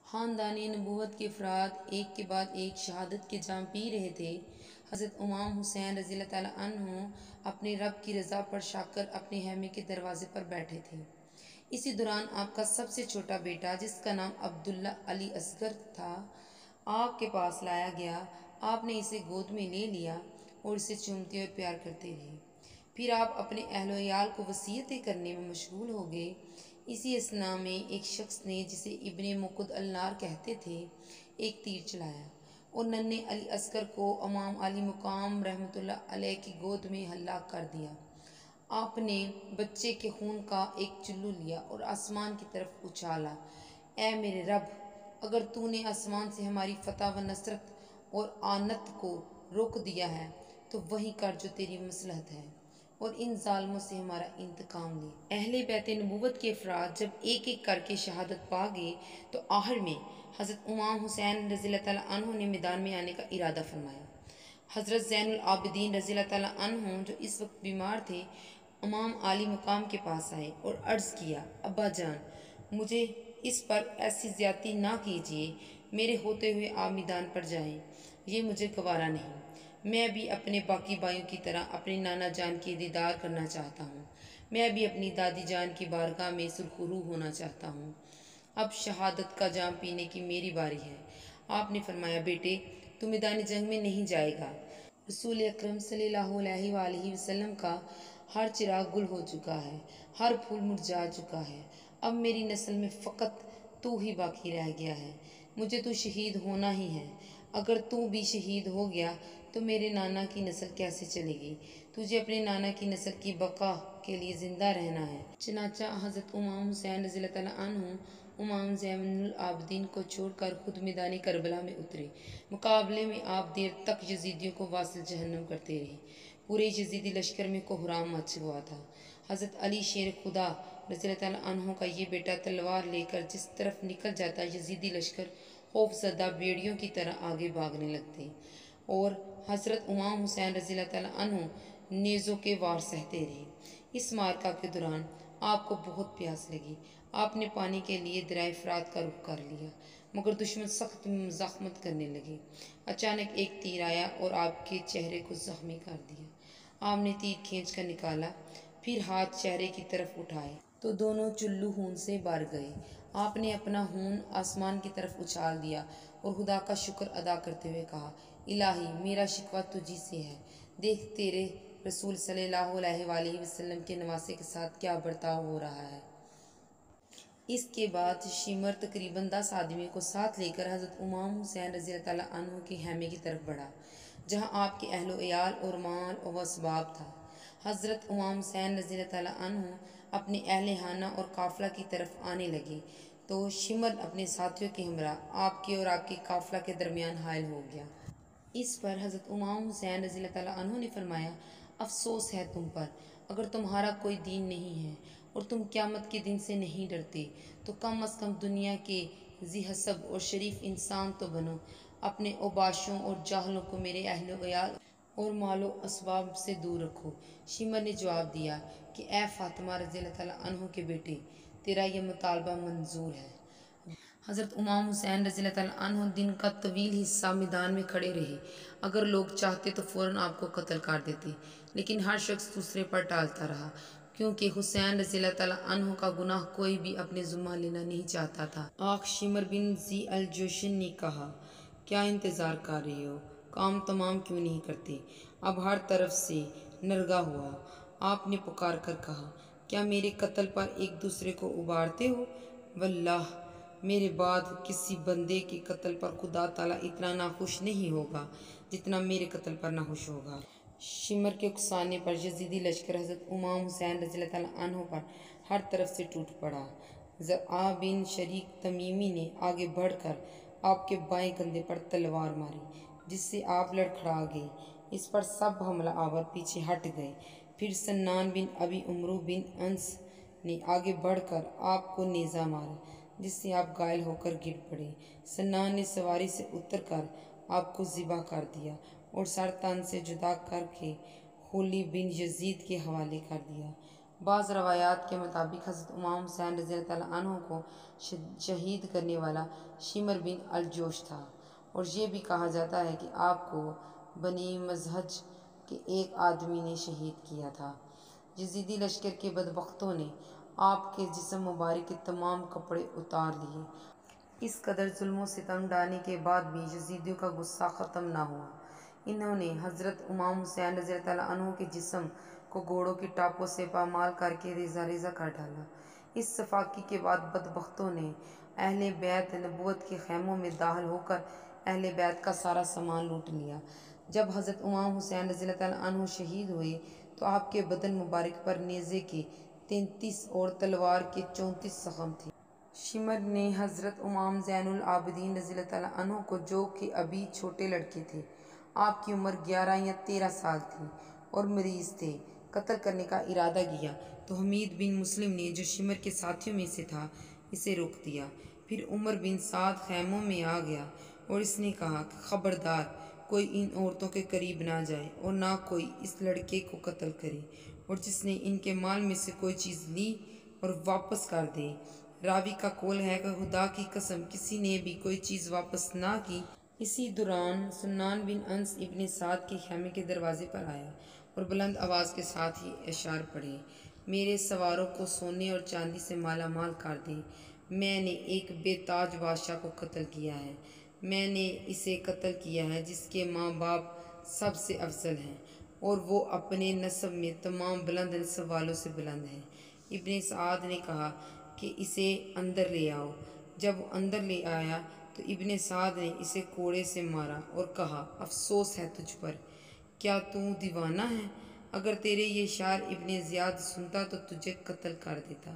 خاندان نبوت کے افراد ایک کے بعد ایک شہادت کے جام پی رہے تھے۔ حضرت امام حسین رضی اللہ تعالیٰ عنہ اپنے رب کی رضا پر شاک کر اپنے خیمے کے دروازے پر بیٹھے تھے۔ اسی دوران آپ کا سب سے چھوٹا بیٹا، جس کا نام عبداللہ علی اصغر تھا، آپ کے پاس لایا گیا۔ آپ نے اسے گود میں لے لیا اور اسے چومتے اور پیار کرتے رہے۔ پھر آپ اپنے اہل و عیال کو وصیتیں کرنے میں مشغول ہو گئے۔ اسی اثناء میں ایک شخص نے، جسے ابن مقد النار کہتے تھے، ایک تیر چلایا اور ننھے علی اصغر کو امام علی مقام رحمۃ اللہ علیہ کی گود میں ہلاک کر دیا۔ آپ نے بچے کے خون کا ایک چلو لیا اور آسمان کی طرف اچھالا، اے میرے رب، اگر تو نے آسمان سے ہماری فتح و نصرت اور آنت کو روک دیا ہے تو وہی کر جو تیری مصلحت ہے، اور ان ظالموں سے ہمارا انتقام لے۔ اہل بیت نبوت کے افراد جب ایک ایک کر کے شہادت پا گئے تو آخر میں حضرت امام حسین رضی اللہ تعالیٰ عنہ نے میدان میں آنے کا ارادہ فرمایا۔ حضرت زین العابدین رضی اللہ تعالیٰ عنہ، جو اس وقت بیمار تھے، امام عالی مقام کے پاس آئے اور عرض کیا، ابا جان، مجھے اس پر ایسی زیادتی نہ کیجیے، میرے ہوتے ہوئے آپ میدان پر جائیں، یہ مجھے گوارا نہیں۔ میں بھی اپنے باقی بھائیوں کی طرح اپنے نانا جان کی دیدار کرنا چاہتا ہوں، میں بھی اپنی دادی جان کی بارگاہ میں سرخرو ہونا چاہتا ہوں۔ اب شہادت کا جام پینے کی میری باری ہے۔ آپ نے فرمایا، بیٹے، تو میدان جنگ میں نہیں جائے گا۔ رسول اکرم صلی اللہ علیہ وآلہ وسلم کا ہر چراغ گل ہو چکا ہے، ہر پھول مرجھا چکا ہے، اب میری نسل میں فقط تو ہی باقی رہ گیا ہے، مجھے تو شہید ہونا ہی ہے۔ اگر تو بھی شہید ہو گیا تو میرے نانا کی نسل کیسے چلے گی؟ تجھے اپنے نانا کی نسل کی بقا کے لیے زندہ رہنا ہے۔ چنانچہ حضرت امام حسین رضی اللہ تعالیٰ عنہ امام زین العابدین کو چھوڑ کر خود میدان کربلا میں اترے۔ مقابلے میں آپ دیر تک یزیدیوں کو واصل جہنم کرتے رہے۔ پورے یزیدی لشکر میں کوہرام مچ ہوا تھا۔ حضرت علی شیر خدا رضی اللہ تعالیٰ عنہ کا یہ بیٹا تلوار لے کر جس طرف نکل جاتا، یزیدی لشکر خوف زدہ بھیڑیوں کی طرح آگے بھاگنے لگتے، اور حضرت امام حسین رضی اللہ تعالیٰ عنہ نیزوں کے وار سہتے رہے۔ اس معرکہ کے دوران آپ کو بہت پیاس لگی۔ آپ نے پانی کے لیے دریائے فرات کا رخ کر لیا، مگر دشمن سخت مزاحمت کرنے لگے۔ اچانک ایک تیر آیا اور آپ کے چہرے کو زخمی کر دیا۔ آپ نے تیر کھینچ کر نکالا، پھر ہاتھ چہرے کی طرف اٹھائے تو دونوں چلو خون سے بھر گئے۔ آپ نے اپنا خون آسمان کی طرف اچھال دیا اور خدا کا شکر ادا کرتے ہوئے کہا، الہی، میرا شکوہ تجھی سے ہے، دیکھ تیرے رسول صلی اللہ علیہ وآلہ وسلم کے نواسے کے ساتھ کیا برتاؤ ہو رہا ہے۔ اس کے بعد شمر تقریباً 10 آدمیوں کو ساتھ لے کر حضرت امام حسین رضی اللہ تعالیٰ عنہ کے خیمے کی طرف بڑھا، جہاں آپ کے اہل و عیال اور مال و اسباب تھا۔ حضرت امام حسین رضی اللہ تعالیٰ عنہ اپنے اہل خانہ اور قافلہ کی طرف آنے لگے تو شمر اپنے ساتھیوں کے ہمراہ آپ کے اور آپ کے قافلہ کے درمیان حائل ہو گیا۔ اس پر حضرت امام حسین رضی اللہ تعالیٰ عنہ نے فرمایا، افسوس ہے تم پر، اگر تمہارا کوئی دین نہیں ہے اور تم قیامت کے دن سے نہیں ڈرتے تو کم از کم دنیا کے ذی حسب اور شریف انسان تو بنو۔ اپنے اوباشوں اور جاہلوں کو میرے اہل و عیال اور مال و اسباب سے دور رکھو۔ شمر نے جواب دیا کہ اے فاطمہ رضی اللہ تعالیٰ عنہ کے بیٹے، تیرا یہ مطالبہ منظور ہے۔ حضرت امام حسین رضی اللہ تعالیٰ عنہ دن کا طویل حصہ میدان میں کھڑے رہے۔ اگر لوگ چاہتے تو فوراً آپ کو قتل کر دیتے، لیکن ہر شخص دوسرے پر ٹالتا رہا، کیونکہ حسین رضی اللہ تعالیٰ عنہ کا گناہ کوئی بھی اپنے ذمہ لینا نہیں چاہتا تھا۔ آخ شمر بن ذی الجوشن نے کہا، کیا انتظار کر رہے ہو؟ کام تمام کیوں نہیں کرتے؟ اب ہر طرف سے نرغہ ہوا۔ آپ نے پکار کر کہا، کیا میرے قتل پر ایک دوسرے کو ابھارتے ہو؟ واللہ، میرے بعد کسی بندے کے قتل پر خدا تعالیٰ اتنا ناخوش نہیں ہوگا جتنا میرے قتل پر ناخوش ہوگا۔ شمر کے اکسانے پر یزیدی لشکر حضرت امام حسین رضی اللہ تعالیٰ عنہ پر ہر طرف سے ٹوٹ پڑا۔ زرع بن شریک تمیمی نے آگے بڑھ کر آپ کے بائیں کندھے پر تلوار ماری، جس سے آپ لڑکھڑا گئے۔ اس پر سب حملہ آور پیچھے ہٹ گئے۔ پھر سنان بن ابی عمرو بن انس نے آگے بڑھ کر آپ کو نیزہ مارا، جس سے آپ گھائل ہو کر گر پڑے۔ سنان نے سواری سے اتر کر آپ کو ذبح کر دیا اور سر تن سے جدا کر کے خلی بن یزید کے حوالے کر دیا۔ بعض روایات کے مطابق حضرت امام حسین رضی اللہ تعالیٰ عنہ کو شہید کرنے والا شمر بن الجوش تھا، اور یہ بھی کہا جاتا ہے کہ آپ کو بنی مزہج کے ایک آدمی نے شہید کیا تھا۔ یزیدی لشکر کے بدبختوں نے آپ کے جسم مبارک کے تمام کپڑے اتار لیے۔ اس قدر ظلم و ستم ڈھانے کے بعد بھی یزیدیوں کا غصہ ختم نہ ہوا۔ انہوں نے حضرت امام حسین رضی اللہ تعالیٰ عنہ کے جسم کو گھوڑوں کی ٹاپوں سے پامال کر کے ریزہ ریزہ کر ڈالا۔ اس صفاقی کے بعد بدبختوں نے اہل بیت نبوت کے خیموں میں داخل ہو کر اہل بیت کا سارا سامان لوٹ لیا۔ جب حضرت امام حسین رضی اللہ تعالیٰ عنہ شہید ہوئے تو آپ کے بدن مبارک پر نیزے کے 33 اور تلوار کے 34 زخم تھے۔ شمر نے حضرت امام زین العابدین رضی اللہ تعالیٰ عنہ کو، جو کہ ابھی چھوٹے لڑکے تھے، آپ کی عمر 11 یا 13 سال تھی اور مریض تھے، قتل کرنے کا ارادہ کیا تو حمید بن مسلم نے، جو شمر کے ساتھیوں میں سے تھا، اسے روک دیا۔ پھر عمر بن سعد خیموں میں آ گیا اور اس نے کہا کہ خبردار، کوئی ان عورتوں کے قریب نہ جائے اور نہ کوئی اس لڑکے کو قتل کرے، اور جس نے ان کے مال میں سے کوئی چیز لی اور واپس کر دے۔ راوی کا قول ہے کہ خدا کی قسم کسی نے بھی کوئی چیز واپس نہ کی۔ اسی دوران سنان بن انس ابن سعد کے خیمے کے دروازے پر آیا اور بلند آواز کے ساتھ یہ اشعار پڑھے: میرے سواروں کو سونے اور چاندی سے مالا مال کر دے، میں نے ایک بے تاج بادشاہ کو قتل کیا ہے، میں نے اسے قتل کیا ہے جس کے ماں باپ سب سے افضل ہیں اور وہ اپنے نسب میں تمام بلند نسب والوں سے بلند ہیں۔ ابن سعد نے کہا کہ اسے اندر لے آؤ۔ جب وہ اندر لے آیا تو ابن سعد نے اسے کوڑے سے مارا اور کہا: افسوس ہے تجھ پر، کیا تو دیوانہ ہے؟ اگر تیرے یہ اشعار ابن زیاد سنتا تو تجھے قتل کر دیتا۔